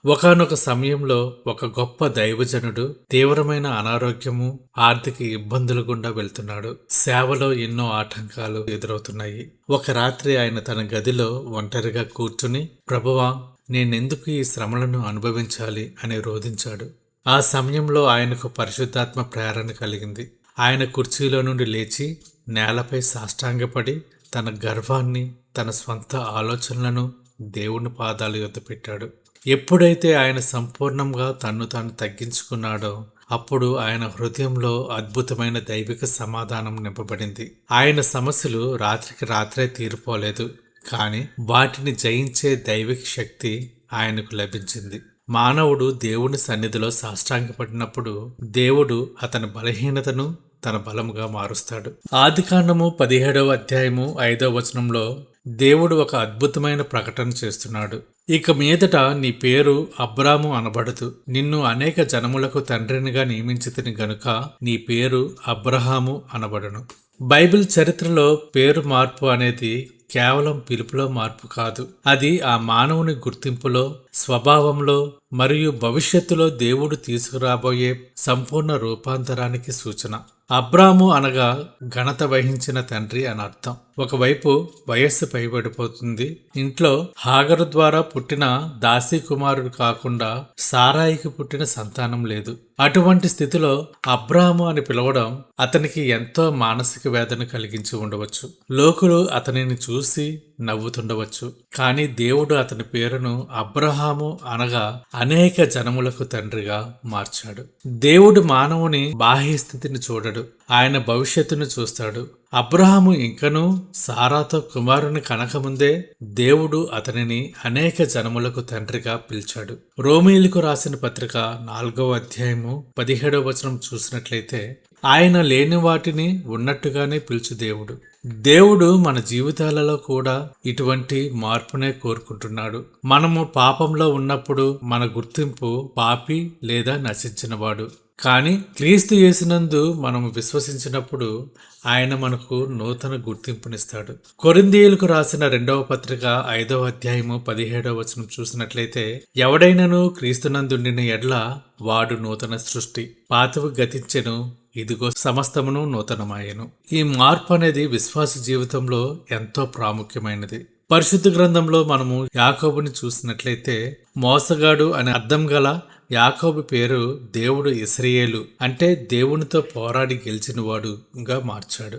ఒకానొక సమయంలో ఒక గొప్ప దైవజనుడు తీవ్రమైన అనారోగ్యము, ఆర్థిక ఇబ్బందులు గుండా వెళ్తున్నాడు. సేవలో ఎన్నో ఆటంకాలు ఎదురవుతున్నాయి. ఒక రాత్రి ఆయన తన గదిలో ఒంటరిగా కూర్చుని, ప్రభువా, నేనెందుకు ఈ శ్రమలను అనుభవించాలి అని రోదించాడు. ఆ సమయంలో ఆయనకు పరిశుద్ధాత్మ ప్రేరణ కలిగింది. ఆయన కుర్చీలో నుండి లేచి నేలపై సాష్టాంగపడి తన గర్వాన్ని, తన స్వంత ఆలోచనలను దేవుని పాదాల యొద్ద పెట్టాడు. ఎప్పుడైతే ఆయన సంపూర్ణంగా తన్ను తాను తగ్గించుకున్నాడో అప్పుడు ఆయన హృదయంలో అద్భుతమైన దైవిక సమాధానం నింపబడింది. ఆయన సమస్యలు రాత్రికి రాత్రే తీరిపోలేదు, కానీ వాటిని జయించే దైవిక శక్తి ఆయనకు లభించింది. మానవుడు దేవుని సన్నిధిలో సాష్టాంగపడినప్పుడు దేవుడు అతని బలహీనతను తన బలముగా మారుస్తాడు. ఆదికాండము 17వ అధ్యాయము 5వ వచనంలో దేవుడు ఒక అద్భుతమైన ప్రకటన చేస్తున్నాడు. ఇక మీదట నీ పేరు అబ్రాము అనబడదు, నిన్ను అనేక జనములకు తండ్రినిగా నియమించితిని గనుక నీ పేరు అబ్రహాము అనబడును. బైబిల్ చరిత్రలో పేరు మార్పు అనేది కేవలం పిలుపులో మార్పు కాదు. అది ఆ మానవుని గుర్తింపులో, స్వభావంలో మరియు భవిష్యత్తులో దేవుడు తీసుకురాబోయే సంపూర్ణ రూపాంతరానికి సూచన. అబ్రాము అనగా ఘనత వహించిన తండ్రి అని అర్థం. ఒకవైపు వయస్సు పైబడిపోతుంది. ఇంట్లో హాగరు ద్వారా పుట్టిన దాసీ కుమారుడు కాకుండా సారాయికి పుట్టిన సంతానం లేదు. అటువంటి స్థితిలో అబ్రాము అని పిలవడం అతనికి ఎంతో మానసిక వేదన కలిగించి ఉండవచ్చు. లోకులు అతనిని చూసి నవ్వుతుండవచ్చు. కానీ దేవుడు అతని పేరును అబ్రహాము అనగా అనేక జనములకు తండ్రిగా మార్చాడు. దేవుడు మానవుని బాహ్య స్థితిని చూడడు, ఆయన భవిష్యత్తును చూస్తాడు. అబ్రహాము ఇంకనూ సారాతో కుమారుని కనకముందే దేవుడు అతనిని అనేక జనములకు తండ్రిగా పిలిచాడు. రోమీయులకు రాసిన పత్రిక 4వ అధ్యాయము 17వ వచనం చూసినట్లయితే, ఆయన లేని వాటిని ఉన్నట్టుగానే పిలుచు దేవుడు. దేవుడు మన జీవితాలలో కూడా ఇటువంటి మార్పునే కోరుకుంటున్నాడు. మనము పాపంలో ఉన్నప్పుడు మన గుర్తింపు పాపి లేదా నశించినవాడు. కానీ క్రీస్తు యేసునందు మనము విశ్వసించినప్పుడు ఆయన మనకు నూతన గుర్తింపునిస్తాడు. కొరింథీయులకు రాసిన 2వ పత్రిక 5వ అధ్యాయము 17వ వచనం చూసినట్లయితే, ఎవడైనను క్రీస్తునందుండిన ఎడ్ల వాడు నూతన సృష్టి, పాతవి గతించెను, ఇదిగో సమస్తమును నూతనమాయెను. ఈ మార్పు అనేది విశ్వాస జీవితంలో ఎంతో ప్రాముఖ్యమైనది. పరిశుద్ధ గ్రంథంలో మనము యాకోబుని చూసినట్లయితే, మోసగాడు అనే అర్థం గల యాకోబు పేరు దేవుడు ఇశ్రాయేలు అంటే దేవునితో పోరాడి గెలిచినవాడుగా మార్చాడు.